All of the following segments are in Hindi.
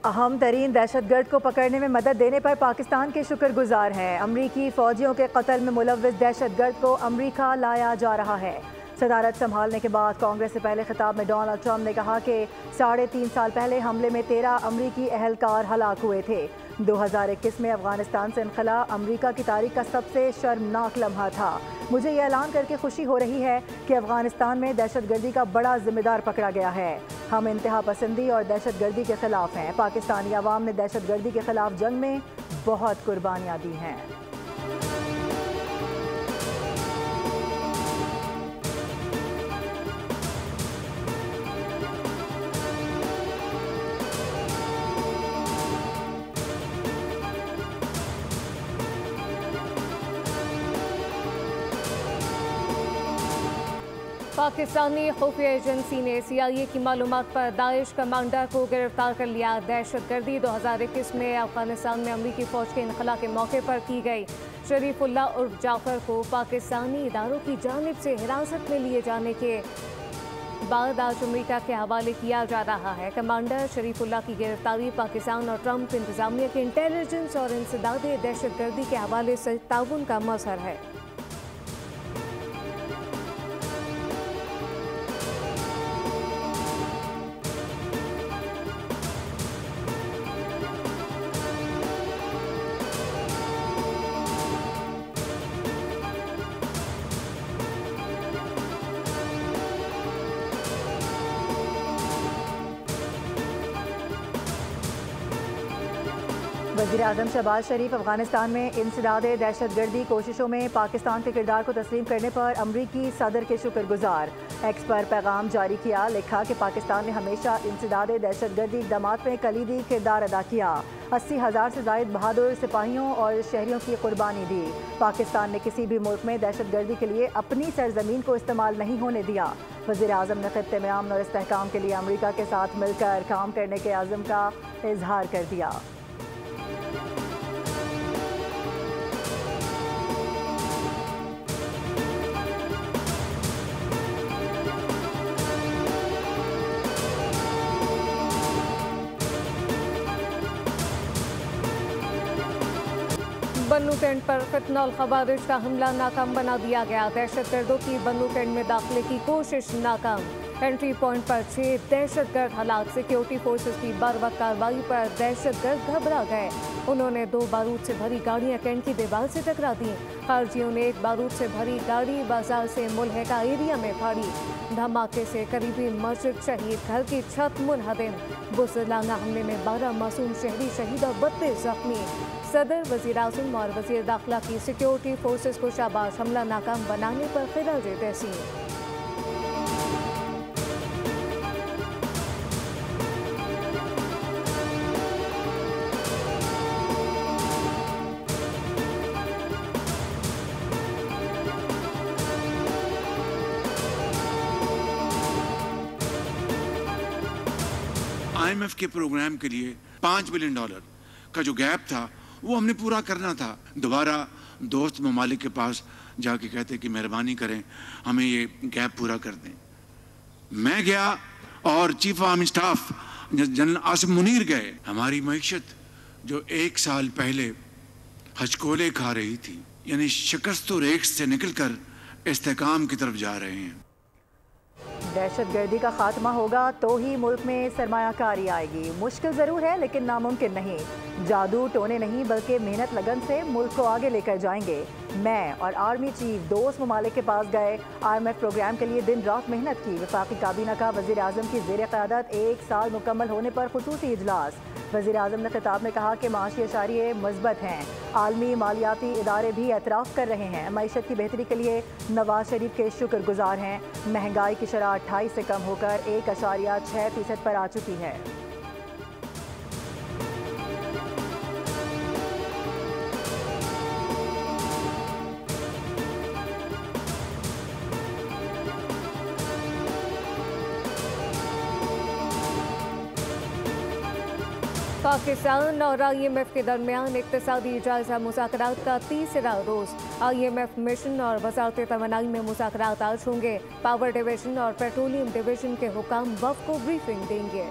अहम तरीन दहशतगर्द को पकड़ने में मदद देने पर पाकिस्तान के शुक्रगुजार हैं। अमरीकी फौजियों के कत्ल में मुलव्विस दहशतगर्द को अमरीका लाया जा रहा है। सदारत संभालने के बाद कांग्रेस से पहले खिताब में डोनाल्ड ट्रंप ने कहा कि 3.5 साल पहले हमले में 13 अमरीकी अहलकार हलाक हुए थे। 2021 में अफगानिस्तान से इनखला अमरीका की तारीख का सबसे शर्मनाक लम्हा था। मुझे ये ऐलान करके खुशी हो रही है कि अफगानिस्तान में दहशतगर्दी का बड़ा जिम्मेदार पकड़ा गया है। हम इंतहा पसंदी और दहशतगर्दी के खिलाफ हैं। पाकिस्तानी अवाम ने दहशतगर्दी के खिलाफ जंग में बहुत कुर्बानियाँ दी हैं। पाकिस्तानी खुफिया एजेंसी ने CIA की मालूमात पर दाइश कमांडर को गिरफ्तार कर लिया। दहशतगर्दी 2021 में अफगानिस्तान में अमरीकी फौज के इनखला के मौके पर की गई। शरीफुल्लाह उर्फ जाफर को पाकिस्तानी इदारों की जानिब से हिरासत में लिए जाने के बाद आज अमरीका के हवाले किया जा रहा है। कमांडर शरीफुल्लाह की गिरफ्तारी पाकिस्तान और ट्रंप इंतजामिया के इंटेलिजेंस और इंसदाद दहशतगर्दी के हवाले से ताउन का मजहर है। वज़ीर-ए-आज़म शहबाज शरीफ अफगानिस्तान में इंसदाद दहशतगर्दी कोशिशों में पाकिस्तान के किरदार को तस्लीम करने पर अमरीकी सदर के शुक्रगुजार। एक्स पर पैगाम जारी किया, लिखा कि पाकिस्तान ने हमेशा इंसदाद दहशतगर्दी इक़दामात में कलीदी किरदार अदा किया। 80,000 से ज़ायद बहादुर सिपाहियों और शहरियों की कुर्बानी दी। पाकिस्तान ने किसी भी मुल्क में दहशतगर्दी के लिए अपनी सरजमीन को इस्तेमाल नहीं होने दिया। वज़ीर-ए-आज़म ने खित्ते में अमन और इस्तेहकाम के लिए अमरीका के साथ मिलकर काम करने के आज़म का इजहार कर दिया। बन्नू कैंट पर फितनल खवारिज का हमला नाकाम बना दिया गया। दहशतगर्दों की बन्नू कैंट में दाखिले की कोशिश नाकाम। एंट्री पॉइंट पर 6 दहशतगर्द हलाक। सिक्योरिटी फोर्सेस की बरवक्त कार्रवाई पर दहशतगर्द घबरा गए। उन्होंने 2 बारूद से भरी गाड़ियां कैंट की दीवार से टकरा दी। खारजियों ने 1 बारूद से भरी गाड़ी बाजार से मुलहका एरिया में फाड़ी। धमाके से करीबी मस्जिद शहीद, घर की छत मुनहदम। बुज़दिलाना हमले में 12 मासूम शहरी शहीद और 32 जख्मी। सदर, वज़ीर-ए-आज़म और वज़ीर दाखिला की सिक्योरिटी फोर्सेस को शाबाश। हमला नाकाम बनाने पर खिराज तहसीन। IMF के प्रोग्राम के लिए $5 बिलियन का जो गैप था वो हमने पूरा करना था। दोबारा दोस्त ममालिक के पास जाके कहते कि मेहरबानी करें हमें ये गैप पूरा कर दें। मैं गया और chief of army staff general Asif Munir गए। हमारी मईशत जो 1 साल पहले हचकोले खा रही थी, यानी शिकस्त और रेख से निकलकर इस्तेहकाम की तरफ जा रहे हैं। दहशतगर्दी का खात्मा होगा तो ही मुल्क में सरमायाकारी आएगी। मुश्किल ज़रूर है लेकिन नामुमकिन नहीं। जादू टोने नहीं बल्कि मेहनत लगन से मुल्क को आगे लेकर जाएंगे। मैं और आर्मी चीफ दोस्त ममालिक के पास गए। IMF प्रोग्राम के लिए दिन रात मेहनत की। वफाकी काबीना का वज़ीर-ए-आज़म की ज़ेर क़यादत 1 साल मुकम्मल होने पर खुसूसी इजलास। वज़ीर-ए-आज़म ने खिताब में कहा कि माशी अशारिये मुस्बत हैं। आलमी मालियाती इदारे भी एतराफ़ कर रहे हैं। मईशत की बेहतरी के लिए नवाज शरीफ के शुक्रगुजार हैं। महंगाई की शरह 28 से कम होकर 1.6% पर आ चुकी है। पाकिस्तान और IMF के दरमियान इक़्तिसादी जायज़ा मुज़ाकरात का तीसरा रोज़। IMF मिशन और वज़ारत तवानाई में मुज़ाकरात आज होंगे। पावर डिवीज़न और पेट्रोलियम डिवीज़न के हुकाम वफ़द को ब्रीफिंग देंगे।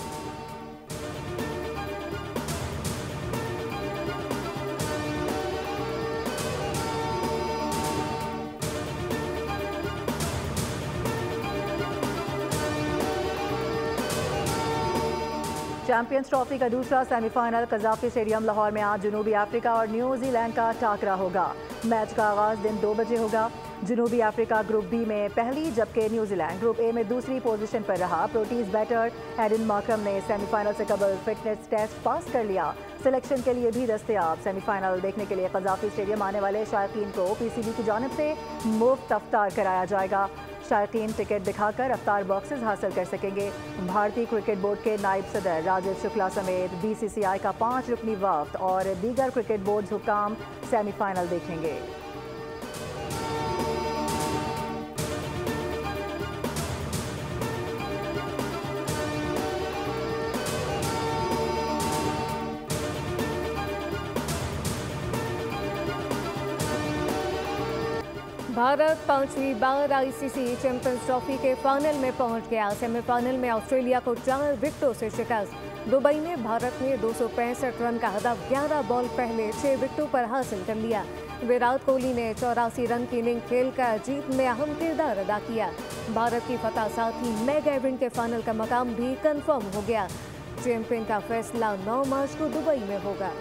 चैंपियंस ट्रॉफी का दूसरा सेमीफाइनल कजाफी स्टेडियम लाहौर में आज जनूबी अफ्रीका और न्यूजीलैंड का टाकरा होगा। मैच का आगाज दिन 2 बजे होगा। जनूबी अफ्रीका ग्रुप बी में पहली जबकि न्यूजीलैंड ग्रुप ए में दूसरी पोजीशन पर रहा। प्रोटीज बैटर एडन मार्करम ने सेमीफाइनल से कबल फिटनेस टेस्ट पास कर लिया। सिलेक्शन के लिए भी दस्तयाब। सेमीफाइनल देखने के लिए कजाफी स्टेडियम आने वाले शायकीन को पीसीबी की जानिब से मुफ्त अफ्तार कराया जाएगा। शायकीन टिकट दिखाकर अफ्तार बॉक्सेस हासिल कर सकेंगे। भारतीय क्रिकेट बोर्ड के नायब सदर राजीव शुक्ला समेत बीसीसीआई का 5 रुकनी वफ्द और दीगर क्रिकेट बोर्ड हुक्काम सेमीफाइनल देखेंगे। भारत 5वीं बार आईसीसी चैंपियंस ट्रॉफी के फाइनल में पहुंच गया। सेमीफाइनल में ऑस्ट्रेलिया को 4 विकेटों से शिकस्त। दुबई में भारत ने 265 रन का हदफ 11 बॉल पहले 6 विकेटों पर हासिल कर लिया। विराट कोहली ने 84 रन की इनिंग खेलकर जीत में अहम किरदार अदा किया। भारत की फतह साथ ही मेगा इवेंट के फाइनल का मकाम भी कंफर्म हो गया। चैंपियन का फैसला 9 मार्च को दुबई में होगा।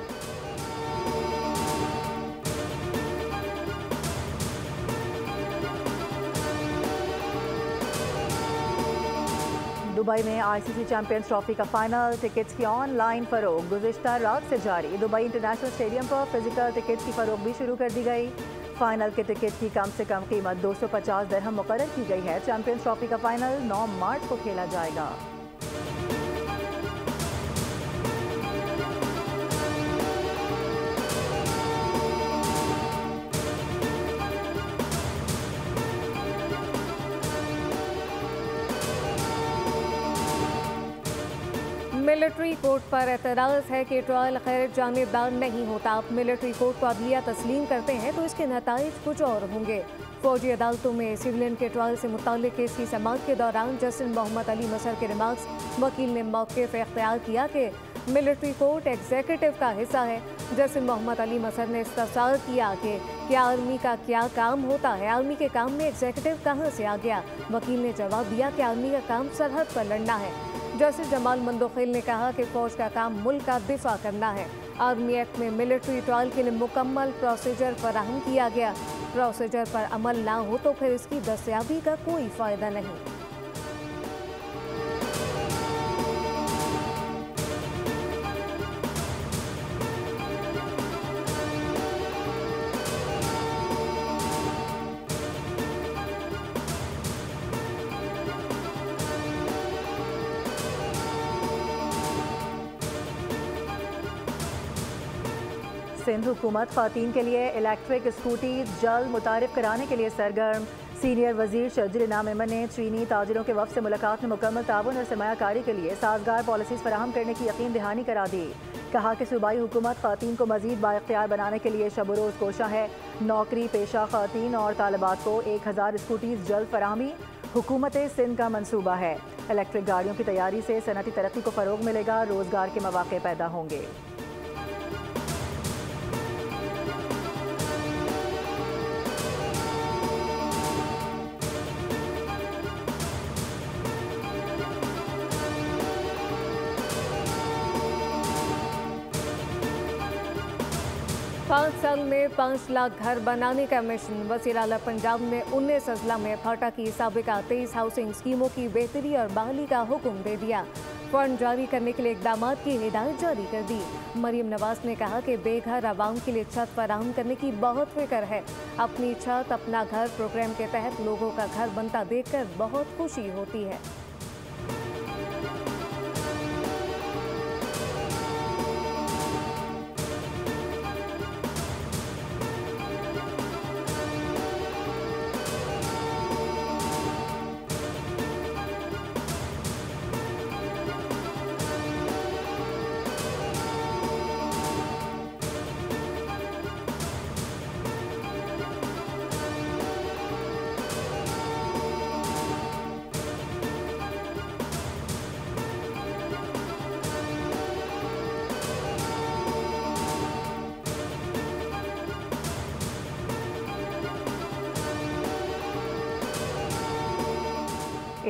दुबई में आईसीसी चैंपियंस ट्रॉफी का फाइनल टिकट्स की ऑनलाइन फरोख्त गुज़िश्ता रात से जारी। दुबई इंटरनेशनल स्टेडियम पर फिजिकल टिकट्स की फरोख्त भी शुरू कर दी गई। फाइनल के टिकट की कम से कम कीमत 250 दिरहम मुकर्रर की गई है। चैंपियंस ट्रॉफी का फाइनल 9 मार्च को खेला जाएगा। मिलिट्री कोर्ट पर एतराज़ है कि ट्रायल गैर जानिबदार नहीं होता। आप मिलिट्री कोर्ट को अदलिया तस्लीम करते हैं तो इसके नताइज कुछ और होंगे। फौजी अदालतों में सिविलियन के ट्रायल से मुताल्लिक केस की समाअत के दौरान जस्टिस मोहम्मद अली मसर के रिमार्क्स, वकील ने मौक़िफ़ इख्तियार किया कि मिलिट्री कोर्ट एग्जीक्यूटिव का हिस्सा है। जस्टिस मोहम्मद अली मसर ने इस्तफसार किया कि क्या आर्मी का क्या काम होता है, आर्मी के काम में एग्जीक्यूटिव कहाँ से आ गया। वकील ने जवाब दिया कि आर्मी का काम सरहद पर लड़ना है। जस्टिस जमाल मंदोखिल ने कहा कि फौज का काम मुल्क का दिफा करना है। आर्मी एक्ट में मिलिट्री ट्रायल के लिए मुकम्मल प्रोसीजर फराहम किया गया। प्रोसीजर पर अमल ना हो तो फिर इसकी दस्तयाबी का कोई फ़ायदा नहीं। सिंध हुकूमत ख़वातीन के लिए इलेक्ट्रिक स्कूटी जल्द मुतारिफ कराने के लिए सरगर्म। सीनियर वजीर शर्जिल इनाम मेमन ने चीनी ताजिरों के वफ़द से मुलाकात में मुकम्मल ताउन और सरमायाकारी के लिए साजगार पॉलिसीज़ फराहम करने की यकीन दहानी करा दी। कहा कि सूबाई हुकूमत ख़वातीन को मज़ीद बाइख्तियार बनाने के लिए शब रोज़ कोशा है। नौकरी पेशा ख़वातीन और तालिबात को 1000 स्कूटीज़ जल्द फराहमी हुकूमत सिंध का मनसूबा है। इलेक्ट्रिक गाड़ियों की तैयारी से सनती तरक्की को फ़रोग मिलेगा, रोज़गार के मौक़े पैदा होंगे। पाँच साल में 5 लाख घर बनाने का मिशन। वज़ीर आला पंजाब ने 19 अजला में फाटा की साबिका 23 हाउसिंग स्कीमों की बेहतरी और बहाली का हुक्म दे दिया। फंड जारी करने के लिए इकदाम की हिदायत जारी कर दी। मरीम नवाज ने कहा कि बेघर आवाम के लिए छत फराहम करने की बहुत फिक्र है। अपनी छत अपना घर प्रोग्राम के तहत लोगों का घर बनता देखकर बहुत खुशी होती है।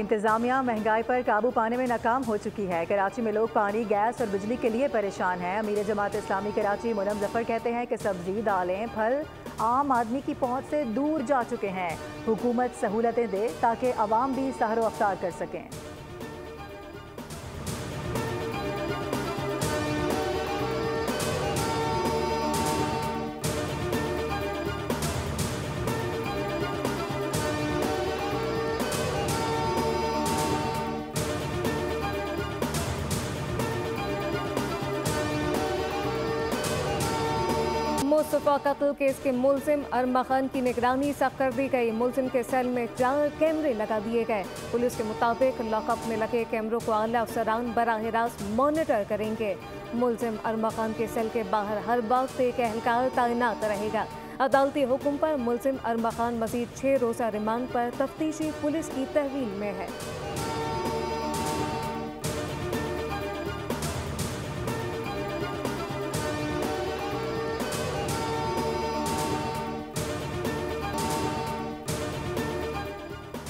इंतजामिया महंगाई पर काबू पाने में नाकाम हो चुकी है। कराची में लोग पानी, गैस और बिजली के लिए परेशान हैं। अमीर जमात इस्लामी कराची मुनम जफर कहते हैं कि सब्जी, दालें, फल आम आदमी की पहुंच से दूर जा चुके हैं। हुकूमत सहूलतें दे ताकि अवाम भी सहरो अफ्तार कर सकें। मुस्तफा कत्ल केस के मुलजिम अरमा खान की निगरानी सख्त कर दी गई। मुलजिम के सेल में 4 कैमरे लगा दिए गए। पुलिस के मुताबिक लॉकअप में लगे कैमरों को आला अफसरान बराह रास्त मॉनिटर करेंगे। मुलजिम अरमा खान के सेल के बाहर हर वक्त एक एहलकार तैनात रहेगा। अदालती हुक्म पर मुलजिम अरमा खान मजीद 6 रोज़ा रिमांड पर तफ्तीशी पुलिस की तहवील में है।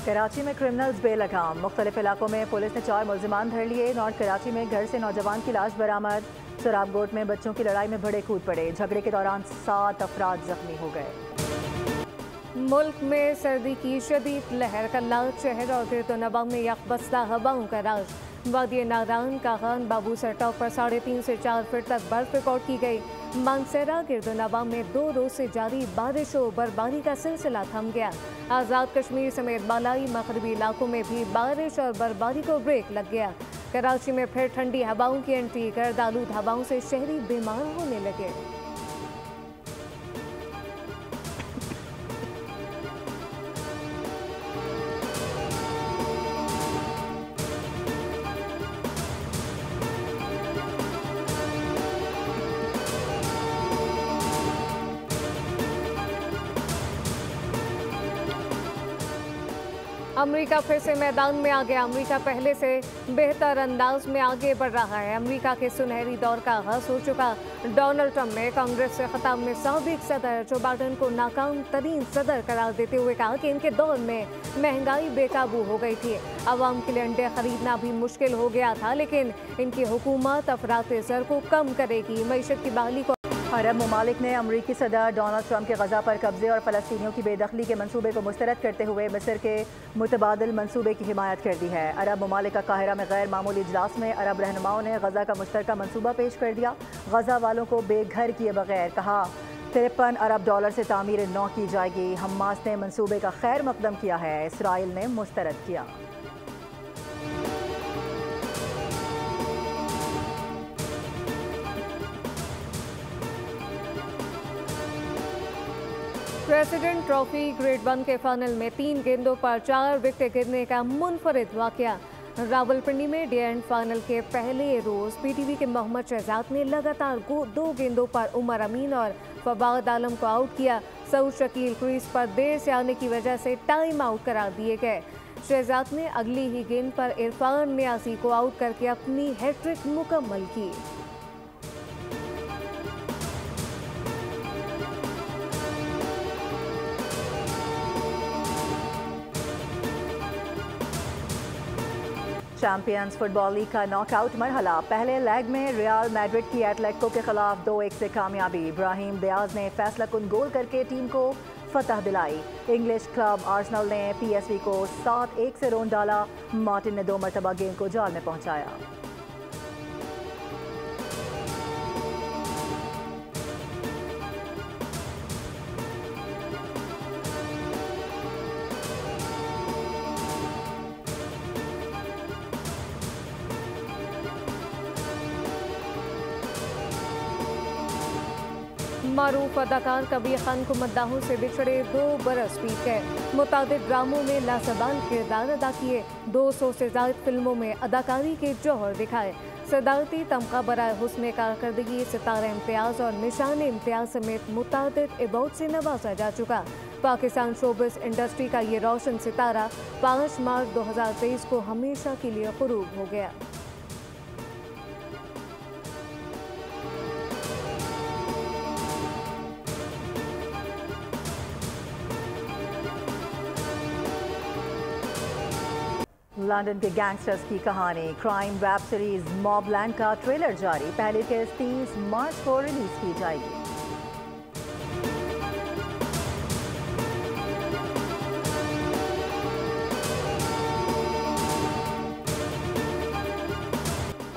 कराची में क्रिमिनल्स बेलगाम। मुख्तलिफ इलाकों में पुलिस ने 4 मुलजिमान धर लिए। नॉर्थ कराची में घर से नौजवान की लाश बरामद। सुराबगोट में बच्चों की लड़ाई में बड़े कूद पड़े। झगड़े के दौरान 7 अफराद जख्मी हो गए। मुल्क में सर्दी की शदीद लहर। कल्लात शहर और गिरदोनवा में यकबस्ता हवाओं का राज। वादी नारान, कागान, बाबू सरटॉप पर 3.5 से 4 फीट तक बर्फ रिकॉर्ड की गई। मानसेरा, गिरदोनवा में 2 रोज से जारी बारिश और बर्फबारी का सिलसिला थम गया। आज़ाद कश्मीर समेत बालाई मगरबी इलाकों में भी बारिश और बर्फबारी को ब्रेक लग गया। कराची में फिर ठंडी हवाओं की एंट्री। गर्द आलूद हवाओं से शहरी बीमार होने लगे। अमेरिका फिर से मैदान में आ गया। अमेरिका पहले से बेहतर अंदाज में आगे बढ़ रहा है। अमेरिका के सुनहरी दौर का आगाज हो चुका। डोनाल्ड ट्रंप ने कांग्रेस से खिताब में साबिक सदर जो बाइडेन को नाकाम तरीन सदर करार देते हुए कहा कि इनके दौर में महंगाई बेकाबू हो गई थी। आवाम के लिए अंडे खरीदना भी मुश्किल हो गया था, लेकिन इनकी हुकूमत अफरात ज़र को कम करेगी। मईशत की बहाली को अरब ममालिक ने अमरीकी सदर डोनाल्ड ट्रंप के गजा पर कब्जे और फ़लस्तीनियों की बेदखली के मंसूबे को मुस्तरद करते हुए मिस्र के मुतबादिल मंसूबे की हिमायत कर दी है। अरब ममालिक का काहिरा में गैर मामूली इजलास में अरब रहनुमाओं ने गजा का मुश्तरका मंसूबा पेश कर दिया। गजा वालों को बेघर किए बगैर कहा 53 अरब डॉलर से तामीर नौ की जाएगी। हमास ने मंसूबे का खैर मकदम किया है, इसराइल ने मुस्तरद किया। प्रेसिडेंट ट्रॉफी ग्रेड 1 के फाइनल में 3 गेंदों पर 4 विकेट गिरने का मुनफरिद वाकया। रावलपिंडी में डे एंड फाइनल के पहले रोज पीटीवी के मोहम्मद शहजाद ने लगातार 2 गेंदों पर उमर अमीन और फवाद आलम को आउट किया। सऊद शकील क्रीज पर देर से आने की वजह से टाइम आउट करार दिए गए। शहजाद ने अगली ही गेंद पर इरफान नियाजी को आउट करके अपनी हैट्रिक मुकम्मल की। चैंपियंस फुटबॉल लीग का नॉकआउट मरहला। पहले लेग में रियल मैड्रिड की एटलेटिको के खिलाफ 2-1 से कामयाबी। इब्राहिम दियाज ने फैसला कुन गोल करके टीम को फतह दिलाई। इंग्लिश क्लब आर्सेनल ने पीएसवी को 7-1 से रोन डाला। मार्टिन ने 2 मरतबा गेंद को जाल में पहुंचाया। मारूफ अदाकार कबीर खान को मद्दाहों से बिछड़े 2 बरस बीत गए। मुतादिद ड्रामों में लाजवाब किरदार अदा किए। 200 से ज्यादा फिल्मों में अदाकारी के जौहर दिखाए। सदारती तमगा बराए हुस्न कारकर्दगी, सितारा इम्तियाज और निशान इम्तियाज समेत मुतादिद अवार्ड से नवाजा जा चुका। पाकिस्तान शोबिस इंडस्ट्री का ये रोशन सितारा 5 मार्च 2023 को हमेशा के लिए ग़ुरूब हो गया। लंदन के गैंगस्टर्स की कहानी। क्राइम वेब सीरीज मॉबलैंड का ट्रेलर जारी। पहली किस्त 30 मार्च को रिलीज की जाएगी।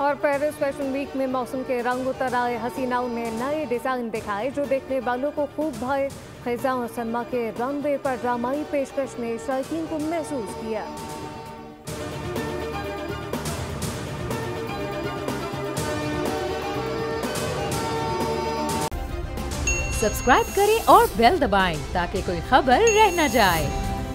और पेरिस फैशन वीक में मौसम के रंग उतर आए। हसीनाओं ने नए डिजाइन दिखाए जो देखने वालों को खूब भाए। खिजा और सलमा के रनवे पर ड्रामाई पेशकश ने शायकीन को महसूस किया। सब्सक्राइब करें और बेल दबाएं ताकि कोई खबर रह न जाए।